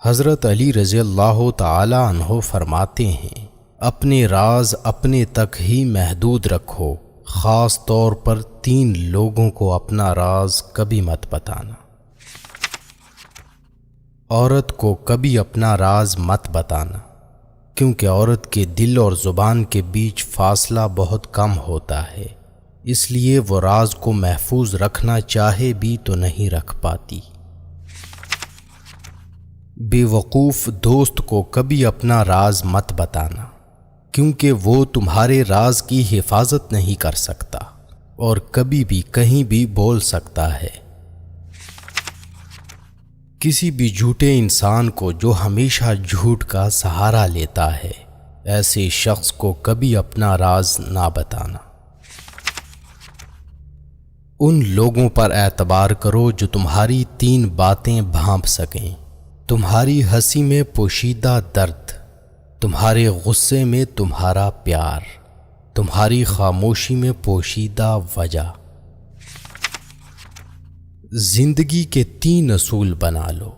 حضرت علی رضی اللہ تعالی عنہ فرماتے ہیں، اپنے راز اپنے تک ہی محدود رکھو، خاص طور پر 3 لوگوں کو اپنا راز کبھی مت بتانا۔ عورت کو کبھی اپنا راز مت بتانا، کیونکہ عورت کے دل اور زبان کے بیچ فاصلہ بہت کم ہوتا ہے، اس لیے وہ راز کو محفوظ رکھنا چاہے بھی تو نہیں رکھ پاتی۔ بے وقوف دوست کو کبھی اپنا راز مت بتانا، کیونکہ وہ تمہارے راز کی حفاظت نہیں کر سکتا اور کبھی بھی کہیں بھی بول سکتا ہے۔ کسی بھی جھوٹے انسان کو جو ہمیشہ جھوٹ کا سہارا لیتا ہے، ایسے شخص کو کبھی اپنا راز نہ بتانا۔ ان لوگوں پر اعتبار کرو جو تمہاری 3 باتیں بھانپ سکیں: تمہاری ہنسی میں پوشیدہ درد، تمہارے غصے میں تمہارا پیار، تمہاری خاموشی میں پوشیدہ وجہ۔ زندگی کے 3 اصول بنا لو۔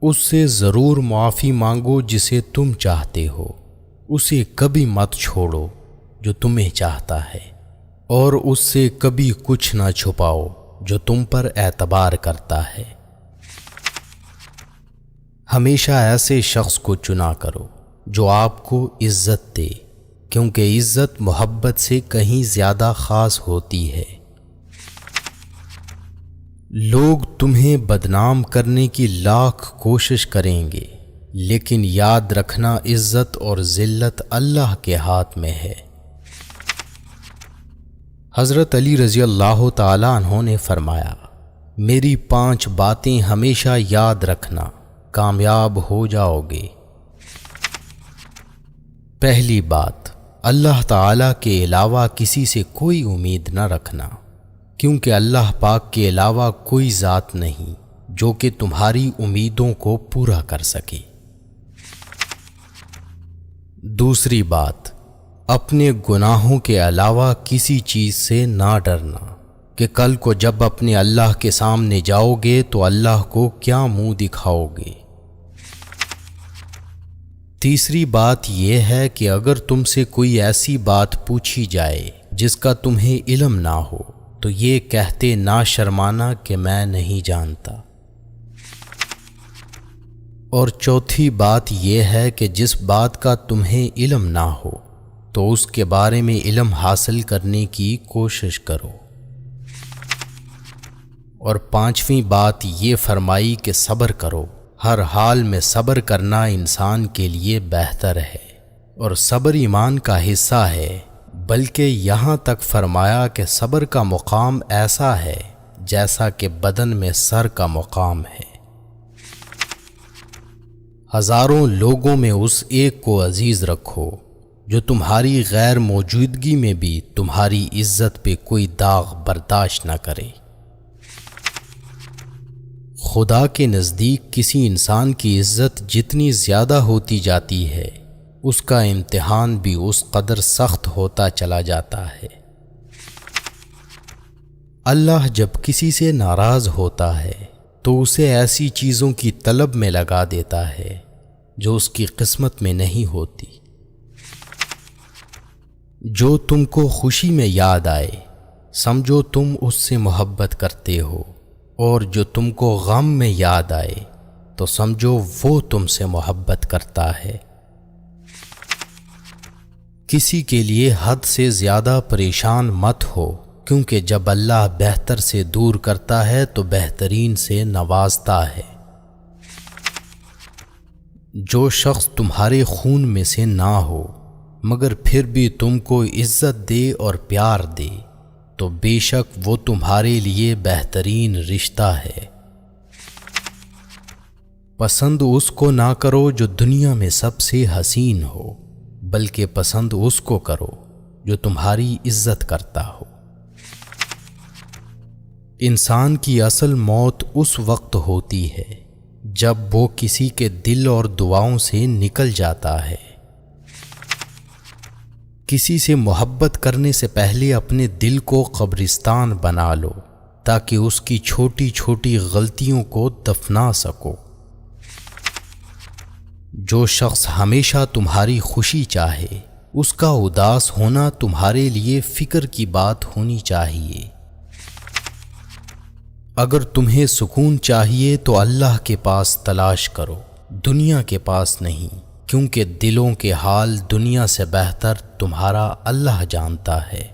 اس سے ضرور معافی مانگو جسے تم چاہتے ہو، اسے کبھی مت چھوڑو جو تمہیں چاہتا ہے، اور اس سے کبھی کچھ نہ چھپاؤ جو تم پر اعتبار کرتا ہے۔ ہمیشہ ایسے شخص کو چنا کرو جو آپ کو عزت دے، کیونکہ عزت محبت سے کہیں زیادہ خاص ہوتی ہے۔ لوگ تمہیں بدنام کرنے کی لاکھ کوشش کریں گے، لیکن یاد رکھنا عزت اور ذلت اللہ کے ہاتھ میں ہے۔ حضرت علی رضی اللہ تعالی عنہ نے فرمایا، میری 5 باتیں ہمیشہ یاد رکھنا، کامیاب ہو جاؤ گے۔ پہلی بات، اللہ تعالی کے علاوہ کسی سے کوئی امید نہ رکھنا، کیونکہ اللہ پاک کے علاوہ کوئی ذات نہیں جو کہ تمہاری امیدوں کو پورا کر سکے۔ دوسری بات، اپنے گناہوں کے علاوہ کسی چیز سے نہ ڈرنا کہ کل کو جب اپنے اللہ کے سامنے جاؤ گے تو اللہ کو کیا منہ دکھاؤ گے۔ تیسری بات یہ ہے کہ اگر تم سے کوئی ایسی بات پوچھی جائے جس کا تمہیں علم نہ ہو تو یہ کہتے نہ شرمانا کہ میں نہیں جانتا۔ اور چوتھی بات یہ ہے کہ جس بات کا تمہیں علم نہ ہو تو اس کے بارے میں علم حاصل کرنے کی کوشش کرو۔ اور 5ویں بات یہ فرمائی کہ صبر کرو، ہر حال میں صبر کرنا انسان کے لیے بہتر ہے، اور صبر ایمان کا حصہ ہے، بلکہ یہاں تک فرمایا کہ صبر کا مقام ایسا ہے جیسا کہ بدن میں سر کا مقام ہے۔ ہزاروں لوگوں میں اس ایک کو عزیز رکھو جو تمہاری غیر موجودگی میں بھی تمہاری عزت پہ کوئی داغ برداشت نہ کرے۔ خدا کے نزدیک کسی انسان کی عزت جتنی زیادہ ہوتی جاتی ہے، اس کا امتحان بھی اس قدر سخت ہوتا چلا جاتا ہے۔ اللہ جب کسی سے ناراض ہوتا ہے تو اسے ایسی چیزوں کی طلب میں لگا دیتا ہے جو اس کی قسمت میں نہیں ہوتی۔ جو تم کو خوشی میں یاد آئے سمجھو تم اس سے محبت کرتے ہو، اور جو تم کو غم میں یاد آئے تو سمجھو وہ تم سے محبت کرتا ہے۔ کسی کے لیے حد سے زیادہ پریشان مت ہو، کیونکہ جب اللہ بہتر سے دور کرتا ہے تو بہترین سے نوازتا ہے۔ جو شخص تمہارے خون میں سے نہ ہو مگر پھر بھی تم کو عزت دے اور پیار دے تو بے شک وہ تمہارے لیے بہترین رشتہ ہے۔ پسند اس کو نہ کرو جو دنیا میں سب سے حسین ہو، بلکہ پسند اس کو کرو جو تمہاری عزت کرتا ہو۔ انسان کی اصل موت اس وقت ہوتی ہے جب وہ کسی کے دل اور دعاؤں سے نکل جاتا ہے۔ کسی سے محبت کرنے سے پہلے اپنے دل کو قبرستان بنا لو تاکہ اس کی چھوٹی چھوٹی غلطیوں کو دفنا سکو۔ جو شخص ہمیشہ تمہاری خوشی چاہے اس کا اداس ہونا تمہارے لیے فکر کی بات ہونی چاہیے۔ اگر تمہیں سکون چاہیے تو اللہ کے پاس تلاش کرو، دنیا کے پاس نہیں، کیونکہ دلوں کے حال دنیا سے بہتر تمہارا اللہ جانتا ہے۔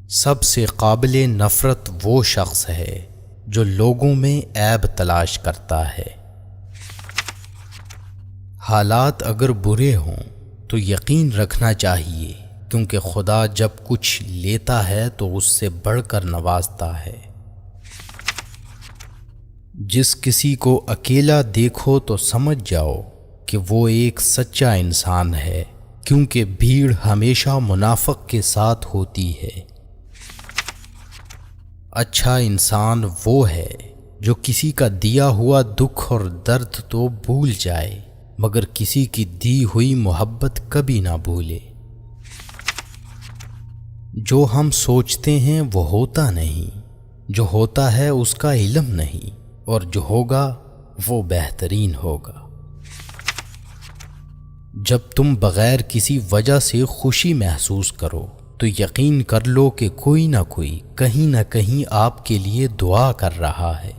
سب سے قابل نفرت وہ شخص ہے جو لوگوں میں عیب تلاش کرتا ہے۔ حالات اگر برے ہوں تو یقین رکھنا چاہیے، کیونکہ خدا جب کچھ لیتا ہے تو اس سے بڑھ کر نوازتا ہے۔ جس کسی کو اکیلا دیکھو تو سمجھ جاؤ کہ وہ ایک سچا انسان ہے، کیونکہ بھیڑ ہمیشہ منافق کے ساتھ ہوتی ہے۔ اچھا انسان وہ ہے جو کسی کا دیا ہوا دکھ اور درد تو بھول جائے، مگر کسی کی دی ہوئی محبت کبھی نہ بھولے۔ جو ہم سوچتے ہیں وہ ہوتا نہیں، جو ہوتا ہے اس کا علم نہیں، اور جو ہوگا وہ بہترین ہوگا۔ جب تم بغیر کسی وجہ سے خوشی محسوس کرو تو یقین کر لو کہ کوئی نہ کوئی کہیں نہ کہیں آپ کے لیے دعا کر رہا ہے۔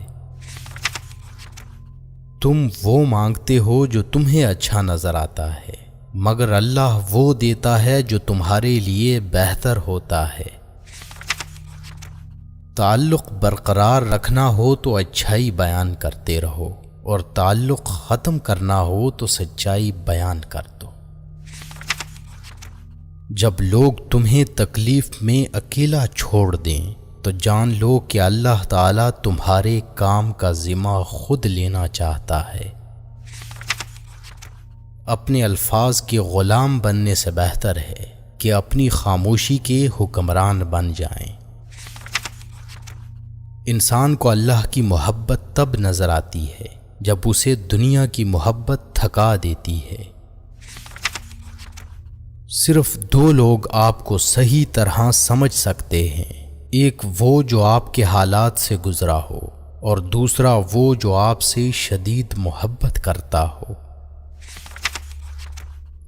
تم وہ مانگتے ہو جو تمہیں اچھا نظر آتا ہے، مگر اللہ وہ دیتا ہے جو تمہارے لیے بہتر ہوتا ہے۔ تعلق برقرار رکھنا ہو تو اچھائی بیان کرتے رہو، اور تعلق ختم کرنا ہو تو سچائی بیان کر دو۔ جب لوگ تمہیں تکلیف میں اکیلا چھوڑ دیں تو جان لو کہ اللہ تعالیٰ تمہارے کام کا ذمہ خود لینا چاہتا ہے۔ اپنے الفاظ کے غلام بننے سے بہتر ہے کہ اپنی خاموشی کے حکمران بن جائیں۔ انسان کو اللہ کی محبت تب نظر آتی ہے جب اسے دنیا کی محبت تھکا دیتی ہے۔ صرف دو لوگ آپ کو صحیح طرح سمجھ سکتے ہیں، ایک وہ جو آپ کے حالات سے گزرا ہو، اور دوسرا وہ جو آپ سے شدید محبت کرتا ہو۔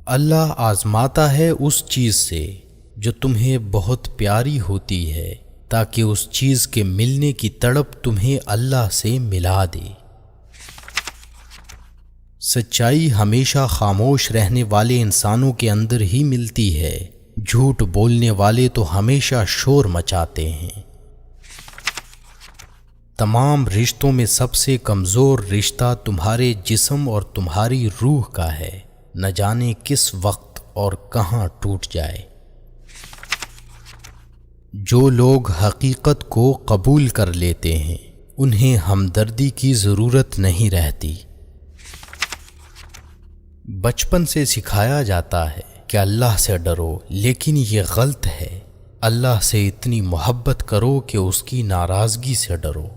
اللہ آزماتا ہے اس چیز سے جو تمہیں بہت پیاری ہوتی ہے، تاکہ اس چیز کے ملنے کی تڑپ تمہیں اللہ سے ملا دے۔ سچائی ہمیشہ خاموش رہنے والے انسانوں کے اندر ہی ملتی ہے، جھوٹ بولنے والے تو ہمیشہ شور مچاتے ہیں۔ تمام رشتوں میں سب سے کمزور رشتہ تمہارے جسم اور تمہاری روح کا ہے، نہ جانے کس وقت اور کہاں ٹوٹ جائے۔ جو لوگ حقیقت کو قبول کر لیتے ہیں انہیں ہمدردی کی ضرورت نہیں رہتی۔ بچپن سے سکھایا جاتا ہے کہ اللہ سے ڈرو، لیکن یہ غلط ہے۔ اللہ سے اتنی محبت کرو کہ اس کی ناراضگی سے ڈرو۔